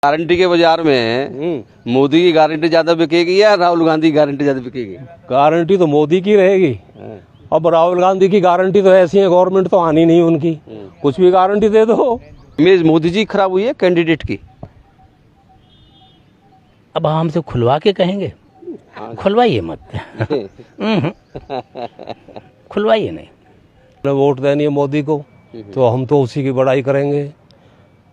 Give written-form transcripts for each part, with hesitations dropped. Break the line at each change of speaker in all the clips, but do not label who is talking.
Guarantee के बाजार में मोदी की गारंटी ज्यादा बिकेगी या राहुल गांधी की गारंटी ज्यादा बिकेगी?
गारंटी तो मोदी की रहेगी। अब राहुल गांधी की गारंटी तो ऐसी है, गवर्नमेंट तो आनी नहीं उनकी, कुछ भी गारंटी दे दो।
इमेज मोदी जी खराब हुई है कैंडिडेट की।
अब हमसे खुलवा के कहेंगे, खुलवाइए मत। खुलवाइए नहीं।
वोट देनी है मोदी को तो हम तो उसी की बड़ाई करेंगे।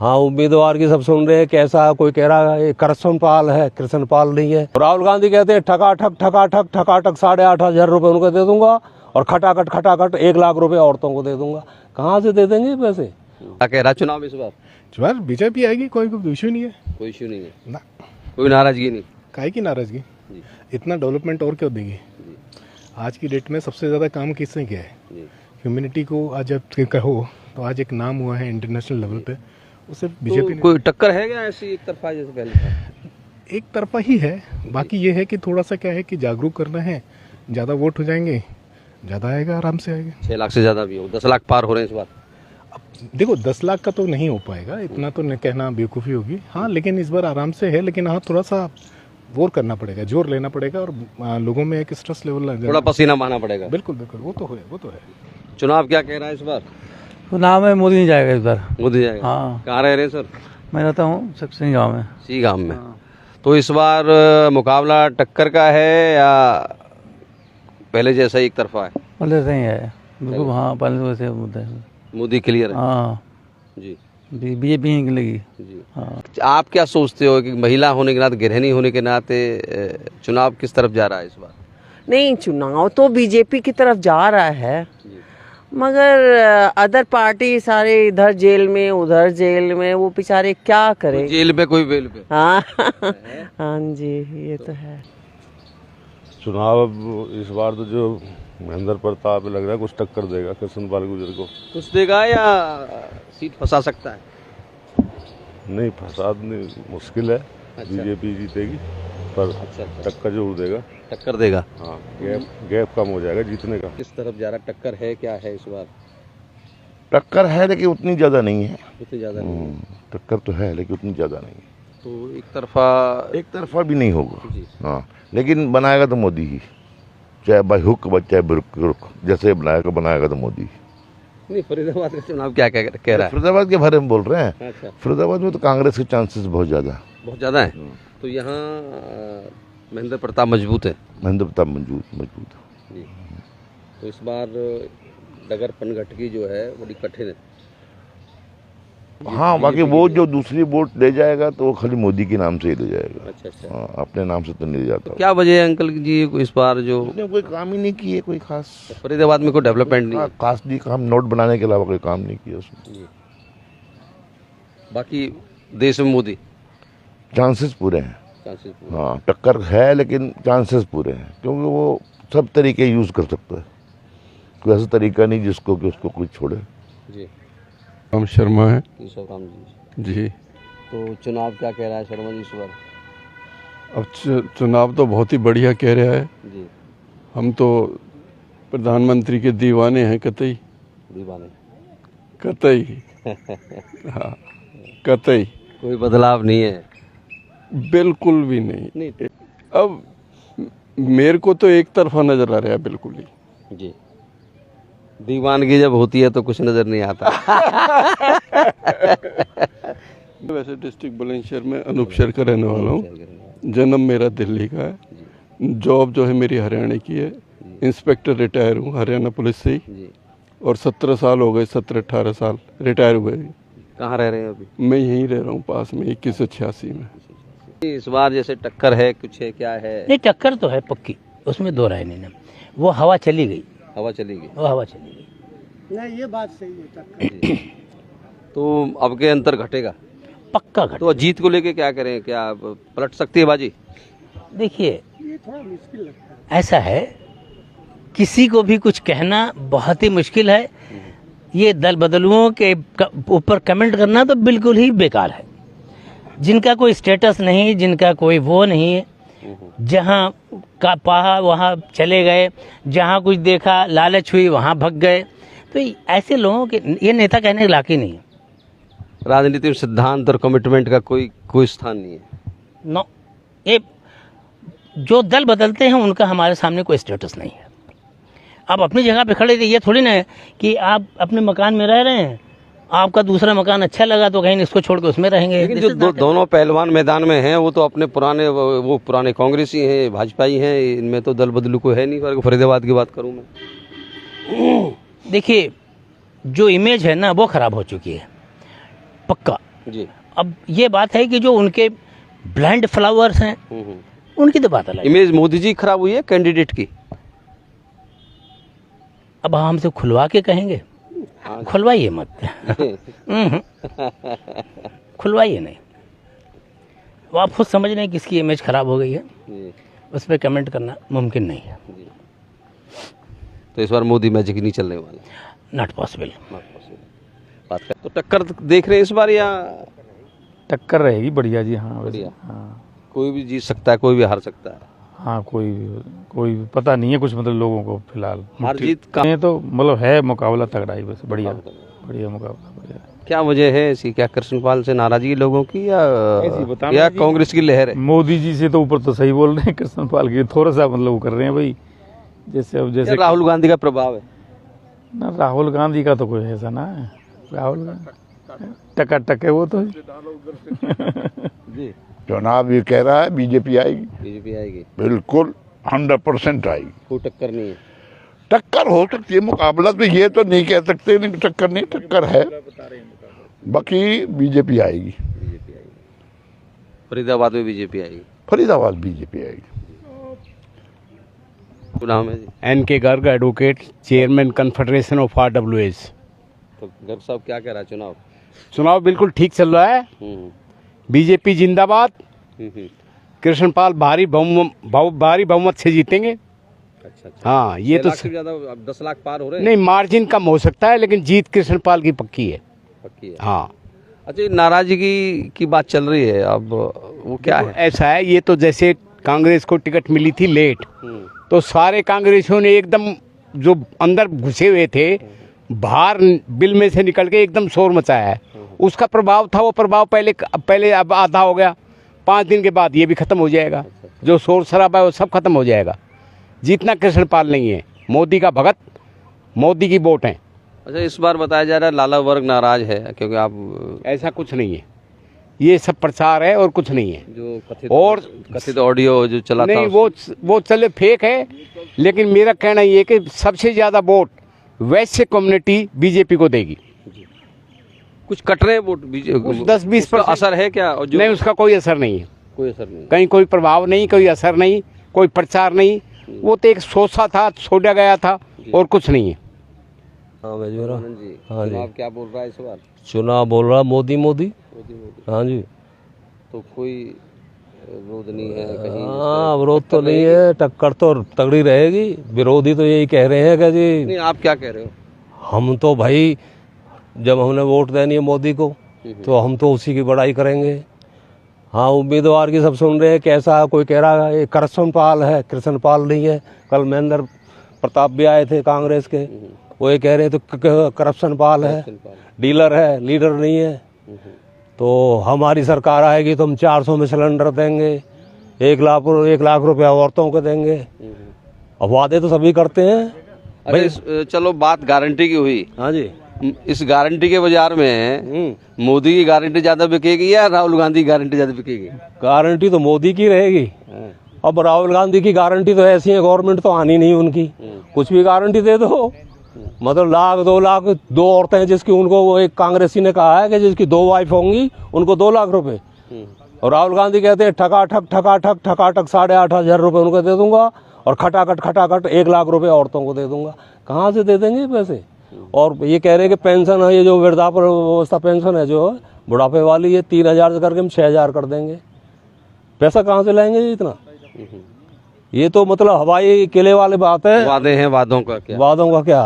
हाँ, उम्मीदवार की सब सुन रहे हैं, कैसा है, कोई कह रहा है कृष्ण पाल है, कृष्ण पाल नहीं है। राहुल गांधी कहते हैं ठकाठक 8,500 रुपए उनको दे दूंगा और खटाखट 1 लाख रुपए औरतों को दे दूंगा। कहाँ से दे देंगे पैसे?
क्या कह रहा चुनाव इस बार?
बीजेपी आएगी, कोई इशू नहीं है।
कोई इशू नहीं है
ना,
कोई नाराजगी नहीं।
काहे की नाराजगी? इतना डेवलपमेंट और क्यों देगी? आज की डेट में सबसे ज्यादा काम किसने किया है? ह्यूमैनिटी को आज जब कहो तो आज एक नाम हुआ है इंटरनेशनल लेवल पे, उसे बीजेपी
तो कोई टक्कर है क्या ऐसी एक तरफा जैसे पहले था?
एक तरफा ही है। बाकी ये है कि थोड़ा सा क्या है कि जागरूक करना है, ज़्यादा वोट हो जाएंगे, ज़्यादा आएगा, आराम से आएगा।
6 लाख से ज़्यादा भी हो, 10 लाख पार हो रहे हैं इस बार।
अब देखो 10 लाख का तो नहीं हो पाएगा, इतना तो कहना बेवकूफ़ी होगी। हाँ, लेकिन इस बार आराम से है, लेकिन हाँ थोड़ा सा वोर करना पड़ेगा, जोर लेना पड़ेगा और लोगों में एक स्ट्रेस लेवल
थोड़ा पसीना बहाना पड़ेगा।
बिल्कुल बिल्कुल, वो तो है।
चुनाव क्या कह रहा है इस बार?
चुनाव में मोदी नहीं जाएगा इस बार।
मोदी जाएगा?
हाँ।
कहाँ रह रहे हैं सर?
मैं रहता हूँ सिंह गाँव में।
सी गांव में। तो इस बार मुकाबला टक्कर का है या पहले जैसा ही एक तरफा है?
पहले से ही है बिल्कुल। हाँ, पहले वैसे मुद्दा है।
मोदी क्लियर है?
हाँ
जी।
बीजेपी ही लगी।
जी।
हाँ।
आप क्या सोचते हो कि महिला होने के नाते, गृहिणी होने के नाते चुनाव किस तरफ जा रहा है इस बार?
नहीं, चुनाव तो बीजेपी की तरफ जा रहा है, मगर अदर पार्टी सारे इधर जेल में उधर जेल में, वो बेचारे क्या करें?
जेल पे कोई बेल पे।
हाँ हाँ जी, ये तो है।
चुनाव इस बार तो जो महेंद्र प्रताप लग रहा है कुछ टक्कर देगा कृष्ण पाल गुर्जर को।
कुछ देगा या सीट फंसा सकता है?
नहीं, फसाद नहीं, मुश्किल है।
अच्छा।
बीजेपी जीतेगी पर
अच्छा।
टक्कर जरूर देगा।
टक्कर देगा।
हाँ, गैप कम हो जाएगा जीतने का।
किस तरफ जा रहा? टक्कर है क्या है इस बार?
टक्कर है लेकिन उतनी ज़्यादा नहीं है।
उतनी ज़्यादा नहीं।
टक्कर तो है लेकिन उतनी ज़्यादा नहीं है।
तो एक
तरफा भी नहीं होगा।
जी।
हाँ, लेकिन बनाएगा तो मोदी ही, चाहे बाई हुक चाहे रुक, जैसे बनाएगा तो मोदी ही।
नहीं, फरीदाबाद का चुनाव क्या कह रहा है?
फरीदाबाद के बारे में बोल रहे हैं।
अच्छा।
फरीदाबाद में तो कांग्रेस के चांसेस बहुत ज़्यादा
है। तो यहाँ महेंद्र प्रताप मजबूत है।
महेंद्र प्रताप मजबूत
जी। तो इस बार डगर पनघट की जो है बड़ी कठिन है।
हाँ, बाकी वो जो दूसरी वोट ले जाएगा तो वो खाली मोदी के नाम से ही ले जाएगा।
अच्छा।
हाँ, अपने नाम से तो नहीं ले जाता।
क्या वजह है अंकल जी इस बार जो
कोई काम ही नहीं किए, कोई खास
फरीदाबाद में कोई डेवलपमेंट नहीं है?
खास नहीं काम, नोट बनाने के अलावा कोई काम नहीं किया उसने।
बाकी देश में मोदी
चांसेस पूरे हैं।
चांसेस पूरे।
हाँ, टक्कर है लेकिन चांसेस पूरे हैं, क्योंकि वो सब तरीके यूज कर सकता है। कोई ऐसा तरीका नहीं जिसको कि उसको कोई छोड़े।
जी।
राम शर्मा है।
राम जी।
जी।
तो चुनाव क्या कह रहा है शर्मा जी इस बार?
अब चुनाव तो बहुत ही बढ़िया कह रहा है
जी।
हम तो प्रधानमंत्री के दीवाने हैं, कतई
दीवाने।
कतई। हाँ, कतई
कोई बदलाव नहीं है?
बिल्कुल भी नहीं। अब मेरे को तो एक तरफा नजर आ रहा है बिल्कुल ही।
जी। दीवानगी जब होती है तो कुछ नजर नहीं आता।
वैसे डिस्ट्रिक्ट बुलंदशहर में अनूपशहर का रहने वाला हूँ। जन्म मेरा दिल्ली का है। जॉब जो है मेरी हरियाणा की है। इंस्पेक्टर रिटायर हूँ हरियाणा पुलिस से ही। और 17 साल हो गए, 17-18 साल रिटायर हुए।
कहाँ रह रहे हैं अभी?
मैं यहीं रह रहा हूँ पास में, 2186 में।
इस बार जैसे टक्कर है, कुछ है, क्या है?
नहीं, टक्कर तो है पक्की, उसमें दो राय नहीं ना। वो हवा चली गई।
हवा चली गई।
वो हवा चली गई।
नहीं, ये बात सही है।
टक्कर
तो अब के अंतर घटेगा?
पक्का घट।
तो जीत को लेके क्या करें? क्या पलट सकती है बाजी?
देखिए,
ये थोड़ा मुश्किल लगता है।
ऐसा है, किसी को भी कुछ कहना बहुत ही मुश्किल है। ये दल बदलुओं के ऊपर कमेंट करना तो बिल्कुल ही बेकार है। जिनका कोई स्टेटस नहीं, जिनका कोई वो नहीं, जहाँ का पाहा वहाँ चले गए, जहाँ कुछ देखा लालच हुई वहाँ भग गए। तो ऐसे लोगों के ये नेता कहने के लायक ही नहीं है।
राजनीति में सिद्धांत और कमिटमेंट का कोई स्थान नहीं है।
नो, ये जो दल बदलते हैं उनका हमारे सामने कोई स्टेटस नहीं है। आप अपनी जगह पे खड़े थे, ये थोड़ी ना है कि आप अपने मकान में रह रहे हैं, आपका दूसरा मकान अच्छा लगा तो कहीं इसको छोड़ के उसमें रहेंगे।
लेकिन जो दोनों पहलवान मैदान में हैं वो तो अपने पुराने कांग्रेसी हैं, भाजपाई हैं, इनमें तो दल बदलू को है नहीं। फरीदाबाद की बात करूं मैं,
देखिए जो इमेज है ना वो खराब हो चुकी है पक्का
जी।
अब ये बात है कि जो उनके ब्लाइंड फ्लावर्स हैं उनकी तो बात अलग है।
इमेज मोदी जी खराब हुई है कैंडिडेट की।
अब हमसे खुलवा के कहेंगे, खुलवाइए मत खुलवाइए नहीं। वो आप खुद समझ रहे हैं किसकी इमेज खराब हो गई है, उस पर कमेंट करना मुमकिन नहीं है।
तो इस बार मोदी मैजिक नहीं चलने वाला,
नॉट पॉसिबल।
बात कर तो टक्कर देख रहे हैं इस बार या
टक्कर रहेगी बढ़िया जी। हाँ
बढ़िया।
हाँ
कोई भी जीत सकता है, कोई भी हार सकता है।
हाँ, कोई पता नहीं है कुछ, मतलब लोगों को फिलहाल
हार जीत का
ये तो मतलब है मुकाबला तगड़ा ही, बस बढ़िया मुकाबला बढ़िया।
क्या वजह है ऐसी? क्या कृष्णपाल से नाराजगी लोगों की
बताना
या
जी।
कांग्रेस की लहर है?
मोदी जी से तो ऊपर तो सही बोल रहे हैं, कृष्णपाल की थोड़ा सा मतलब वो कर रहे हैं भाई, जैसे अब जैसे
राहुल गांधी का प्रभाव है
ना। राहुल गांधी का तो कोई ऐसा ना है, राहुल गांधी टका है वो तो
जी।
चुनाव ये कह रहा है बीजेपी आएगी,
बीजेपी आएगी,
बिल्कुल 100% आएगी।
कोई टक्कर नहीं है।
टक्कर हो सकती है, मुकाबला तो ये तो नहीं कह सकते नहीं टक्कर नहीं, टक्कर है, बाकी बीजेपी आएगी।
बीजेपी आएगी, फरीदाबाद में बीजेपी आएगी,
फरीदाबाद बीजेपी आएगी।
नाम है जी?
NK Garg, advocate, chairman confederation of RWS।
तो गर्ग साहब क्या कह रहा है?
चुनाव बिल्कुल ठीक चल रहा है। बीजेपी जिंदाबाद। कृष्णपाल भारी बहुमत से जीतेंगे।
अच्छा।
हाँ, ये तो
ज्यादा, अब 10 लाख पार हो रहे हैं।
नहीं, मार्जिन कम हो सकता है लेकिन जीत कृष्णपाल की पक्की है।
पक्की है।
हाँ।
अच्छा, ये नाराजगी की बात चल रही है, अब वो क्या है?
ऐसा है, ये तो जैसे कांग्रेस को टिकट मिली थी लेट, तो सारे कांग्रेसियों ने एकदम जो अंदर घुसे हुए थे बाहर बिल में से निकल के एकदम शोर मचाया है। उसका प्रभाव था, वो प्रभाव पहले अब आधा हो गया। 5 दिन के बाद ये भी खत्म हो जाएगा। जो शोर शराबा है वो सब खत्म हो जाएगा। जीतना कृष्णपाल नहीं है, मोदी का भगत, मोदी की वोट है।
अच्छा, इस बार बताया जा रहा है लाला वर्ग नाराज है क्योंकि आप
ऐसा कुछ नहीं है, ये सब प्रचार है और कुछ नहीं है।
जो
कथित
ऑडियो जो चला था,
नहीं, वो चले फेक है, लेकिन मेरा कहना ये है कि सबसे ज्यादा वोट वैश्य कम्युनिटी बीजेपी को देगी।
कुछ कट रहे हैं वोट बीजेपी,
10-20%
असर है क्या?
नहीं, उसका कोई असर नहीं है,
कोई असर नहीं,
कहीं कोई प्रभाव नहीं, कोई असर नहीं, कोई प्रचार नहीं। वो तो एक सोचा था, छोड़ा गया था और कुछ नहीं है।
हाँ जी। हाँ जी।
चुनाव क्या बोल रहा है इस बार?
चुनाव बोल रहा मोदी। हाँ जी।
तो कोई विरोध नहीं है कहीं?
हाँ, विरोध तो नहीं है, टक्कर तो तगड़ी रहेगी। विरोधी तो यही कह रहे हैं कि जी,
नहीं, आप क्या कह रहे हो?
हम तो भाई जब हमने वोट देनी है मोदी को तो हम तो उसी की बड़ाई करेंगे। हाँ, उम्मीदवार की सब सुन रहे हैं, कैसा कोई कह रहा है कृष्णपाल है, कृष्णपाल नहीं है। कल महेंद्र प्रताप भी आए थे कांग्रेस के, वो ये कह रहे हैं तो कृष्णपाल है, डीलर है, लीडर नहीं है। तो हमारी सरकार आएगी तो हम 400 में सिलेंडर देंगे, 1 लाख रुपया औरतों को देंगे। अब वादे तो सभी करते हैं
भाई। चलो, बात गारंटी की हुई।
हाँ जी।
इस गारंटी के बाजार में मोदी की गारंटी ज्यादा बिकेगी या राहुल गांधी की गारंटी ज्यादा बिकेगी?
गारंटी तो मोदी की रहेगी। अब राहुल गांधी की गारंटी तो ऐसी है, गवर्नमेंट तो आनी नहीं उनकी, कुछ भी गारंटी दे दो। मतलब 1 लाख 2 लाख, 2 औरतें जिसकी, उनको वो एक कांग्रेसी ने कहा है कि जिसकी 2 वाइफ होंगी उनको 2 लाख रुपए। और राहुल गांधी कहते हैं ठकाठक 8,500 रुपए उनको दे दूंगा और खटाखट 1 लाख रुपए औरतों को दे दूंगा। कहाँ से दे देंगे पैसे? और ये कह रहे हैं कि पेंशन है, ये जो वृद्धावस्था पेंशन है जो बुढ़ापे वाली, ये 3,000 से करके हम 6,000 कर देंगे। पैसा कहाँ से लाएंगे जी इतना? ये तो मतलब हवाई किले वाले बात है।
वादे हैं, वादों का
क्या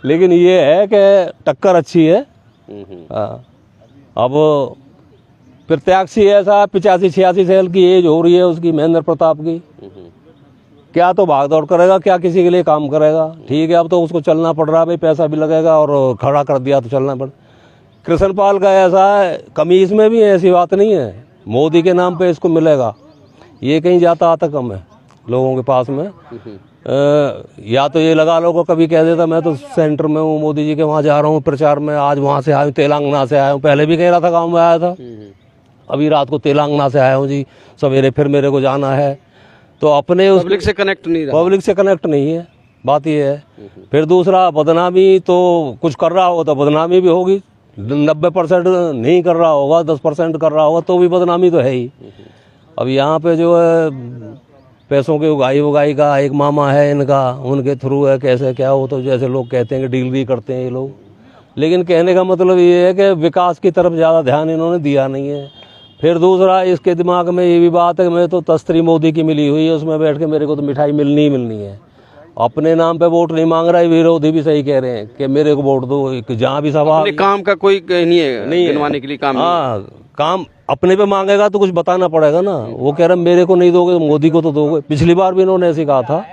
लेकिन ये है कि टक्कर अच्छी है। अब प्रत्याशी ऐसा 85-86 साल की एज हो रही है उसकी, महेंद्र प्रताप की। क्या तो भाग दौड़ करेगा, क्या किसी के लिए काम करेगा? ठीक है, अब तो उसको चलना पड़ रहा है भाई, पैसा भी लगेगा और खड़ा कर दिया तो चलना पड़। कृष्णपाल का ऐसा है, कमीज में भी है, ऐसी बात नहीं है। मोदी के नाम पे इसको मिलेगा, ये कहीं जाता आता कम है लोगों के पास में। या तो ये लगा लो को कभी कह देता मैं तो सेंटर में हूँ, मोदी जी के वहाँ जा रहा हूँ प्रचार में, आज वहाँ से आया हूँ, तेलंगाना से आया हूँ। पहले भी कह रहा था गाँव में आया था, अभी रात को तेलंगाना से आया हूँ जी, सवेरे फिर मेरे को जाना है। तो अपने उस
पब्लिक से कनेक्ट नहीं रहा।
पब्लिक से कनेक्ट नहीं है, बात ये है। फिर दूसरा, बदनामी तो कुछ कर रहा होगा तो बदनामी भी होगी, 90% नहीं कर रहा होगा, 10% कर रहा होगा तो भी बदनामी तो है ही। अब यहाँ पे जो है पैसों की उगाई का एक मामा है इनका, उनके थ्रू है, कैसे क्या हो, तो जैसे लोग कहते हैं कि डील भी करते हैं ये लोग। लेकिन कहने का मतलब ये है कि विकास की तरफ ज़्यादा ध्यान इन्होंने दिया नहीं है। फिर दूसरा, इसके दिमाग में ये भी बात है कि मैं तो तस्तरी मोदी की मिली हुई है, उसमें बैठ के मेरे को तो मिठाई मिलनी ही मिलनी है। अपने नाम पे वोट नहीं मांग रहा है, विरोधी भी सही कह रहे हैं कि मेरे को वोट दो। जहाँ भी सभा,
काम का कोई नहीं है,
नहीं
गिनवाने के लिए काम।
हाँ, काम अपने पे मांगेगा तो कुछ बताना पड़ेगा ना। वो कह रहे मेरे को नहीं दोगे, मोदी को तो दोगे। पिछली बार भी इन्होंने ऐसे कहा था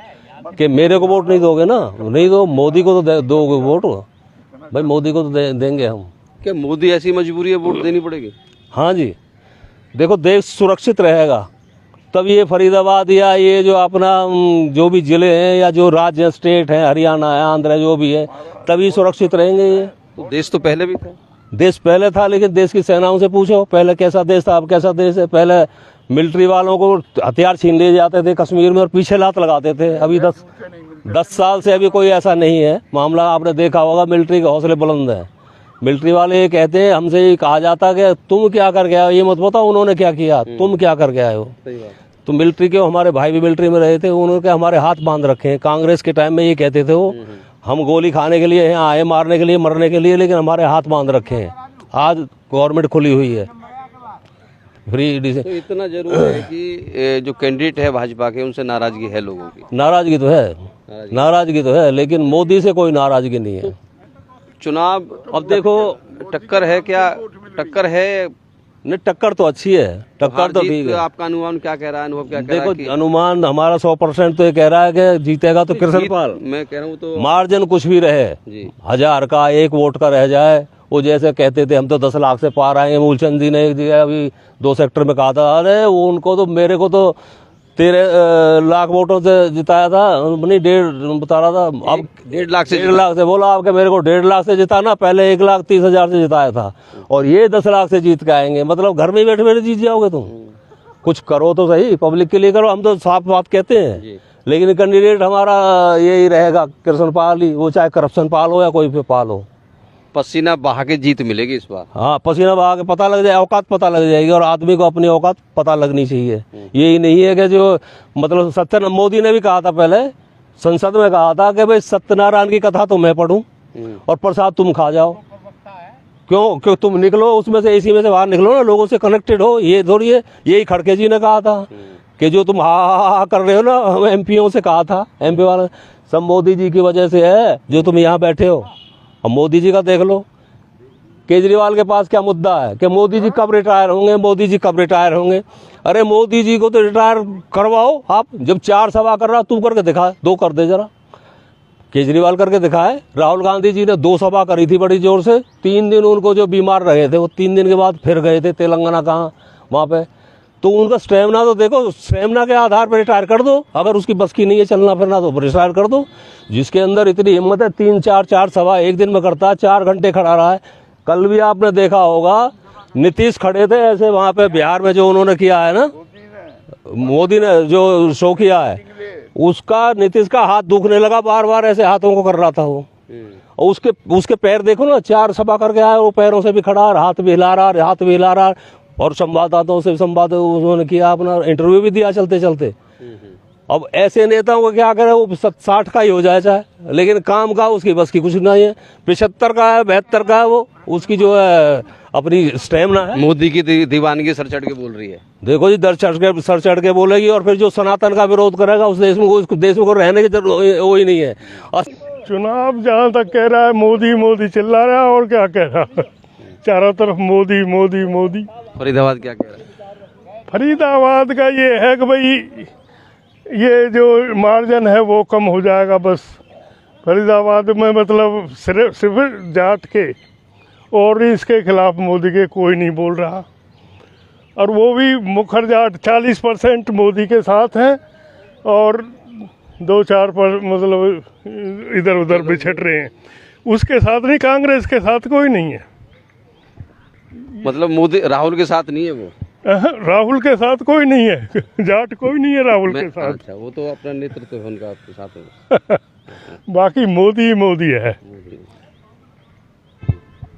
कि मेरे को वोट नहीं दोगे ना, नहीं दो, मोदी को तो दोगे वोट। भाई मोदी को तो देंगे हम।
क्या मोदी ऐसी मजबूरी है वोट देनी पड़ेगी?
हाँ जी, देखो देश सुरक्षित रहेगा तब ये फरीदाबाद या ये जो अपना जो भी ज़िले हैं या जो राज्य स्टेट है, हरियाणा है, आंध्र है, जो भी है, तभी सुरक्षित रहेंगे ये।
तो देश तो पहले भी था,
देश पहले था, लेकिन देश की सेनाओं से पूछो पहले कैसा देश था, अब कैसा देश है। पहले मिलिट्री वालों को हथियार छीन ले जाते थे कश्मीर में और पीछे लात लगाते थे। अभी 10 साल से अभी कोई ऐसा नहीं है मामला। आपने देखा होगा मिलिट्री के हौसले बुलंद हैं। मिलिट्री वाले ये कहते हैं, हमसे ये कहा जाता है कि तुम क्या करके आए हो, ये मत बताओ उन्होंने क्या किया, तुम क्या करके आए हो। तो मिलिट्री के हमारे भाई भी मिलिट्री में रहे थे, उन्होंने हमारे हाथ बांध रखे हैं। कांग्रेस के टाइम में ये कहते थे वो, हम गोली खाने के लिए यहाँ आए, मारने के लिए, मरने के लिए, लेकिन हमारे हाथ बांध रखे हैं। आज गवर्नमेंट खुली हुई है, फ्री।
तो इतना जरूर है कि जो कैंडिडेट है भाजपा के, उनसे नाराजगी है लोगों की।
नाराजगी तो है, लेकिन मोदी से कोई नाराजगी नहीं है।
चुनाव अब देखो, टक्कर है क्या? टक्कर है
नहीं, टक्कर तो अच्छी है, टक्कर तो ठीक है।
आपका अनुमान क्या कह रहा है, अनुभव क्या कह रहा है?
देखो अनुमान हमारा 100% तो ये कह रहा है कि जीतेगा तो कृष्णपाल।
मैं कह रहा हूँ तो
मार्जिन कुछ भी रहे, 1000 का, 1 वोट का रह जाए। वो जैसे कहते थे हम तो 10 लाख से पार आएंगे, मूलचंद जी ने एक जगह अभी 2 सेक्टर में कहा था, अरे वो उनको तो, मेरे को तो 13 लाख वोटों से जिताया था, नहीं 1.5 बता रहा था, अब
1.5 लाख से
1.5 लाख से बोला आपके, मेरे को 1.5 लाख से जिताना, पहले 1,30,000 से जिताया था, और ये 10 लाख से जीत के आएंगे। मतलब घर में बैठे बैठे जीत जाओगे तुम। कुछ करो तो सही, पब्लिक के लिए करो। हम तो साफ बात कहते हैं, लेकिन कैंडिडेट हमारा यही रहेगा, कृष्णपाल ही, वो चाहे करप्शन पाल हो या कोई भी पाल हो।
पसीना बहा के जीत मिलेगी इस बार।
हाँ, पसीना बहा के पता लग जाए, औकात पता लग जाएगी, और आदमी को अपनी औकात पता लगनी चाहिए। यही नहीं है कि जो मतलब मोदी ने भी कहा था पहले, संसद में कहा था कि भाई सत्यनारायण की कथा तो मैं पढ़ूं और प्रसाद तुम खा जाओ। क्यों तुम निकलो उसमें से, इसी में से बाहर निकलो ना, लोगों से कनेक्टेड हो। ये थोड़ी है, यही खड़गे जी ने कहा था कि जो तुम हा कर रहे हो ना, हम एमपीओ से कहा था, एमपी वाले सब मोदी जी की वजह से है जो तुम यहाँ बैठे हो। अब मोदी जी का देख लो, केजरीवाल के पास क्या मुद्दा है कि मोदी जी कब रिटायर होंगे, मोदी जी कब रिटायर होंगे। अरे मोदी जी को तो रिटायर करवाओ आप, जब 4 सभा कर रहा तू करके दिखा, 2 कर दे जरा। केजरीवाल करके दिखाए। राहुल गांधी जी ने 2 सभा करी थी बड़ी जोर से, 3 दिन उनको जो बीमार रहे थे वो 3 दिन के बाद फिर गए थे तेलंगाना, कहाँ वहाँ पे। तो उनका स्टेमिना तो देखो, स्टेमिना के आधार पर रिटायर कर दो। अगर उसकी बस की नहीं है चलना फिरना तो रिटायर कर दो। जिसके अंदर इतनी हिम्मत है, 3-4 सभा एक दिन में करता है, 4 घंटे खड़ा रहा है। कल भी आपने देखा होगा, नीतीश खड़े थे ऐसे वहाँ पे बिहार में, जो उन्होंने किया है ना, मोदी ने जो शो किया है, उसका नीतीश का हाथ दुखने लगा, बार बार ऐसे हाथों को कर रहा था वो। और उसके पैर देखो ना, 4 सभा करके आया, वो पैरों से भी खड़ा, हाथ भी हिला रहा, और संवाददाताओं से संवाद उन्होंने किया, अपना इंटरव्यू भी दिया चलते चलते। अब ऐसे नेताओं को क्या करे, वो 60 का ही हो जाए चाहे, लेकिन काम का उसकी बस की कुछ नहीं है। 75 का है, 72 का है, वो उसकी जो है अपनी स्टेमिना है।
मोदी की दीवानगी सर चढ़ के बोल रही है।
देखो जी, सर चढ़ के बोलेगी, और फिर जो सनातन का विरोध करेगा उस देश में रहने की जरूरत वो ही नहीं है।
चुनाव जहाँ तक कह रहा है मोदी चिल्ला रहा है, और क्या कह रहा है, चारों तरफ मोदी।
फरीदाबाद क्या कह रहा है?
फरीदाबाद का ये है कि भाई ये जो मार्जिन है वो कम हो जाएगा बस। फरीदाबाद में मतलब सिर्फ जाट के और इसके खिलाफ मोदी के कोई नहीं बोल रहा। और वो भी मुखर जाट 40% मोदी के साथ हैं और 2-4 पर मतलब इधर उधर बिछड़ रहे हैं। उसके साथ नहीं, कांग्रेस के साथ कोई नहीं है।
मतलब मोदी राहुल के साथ नहीं है वो?
राहुल के साथ कोई नहीं है, जाट कोई नहीं है राहुल के साथ।
अच्छा, वो तो अपना नेतृत्व है उनका आपके साथ है।
बाकी मोदी ही मोदी है।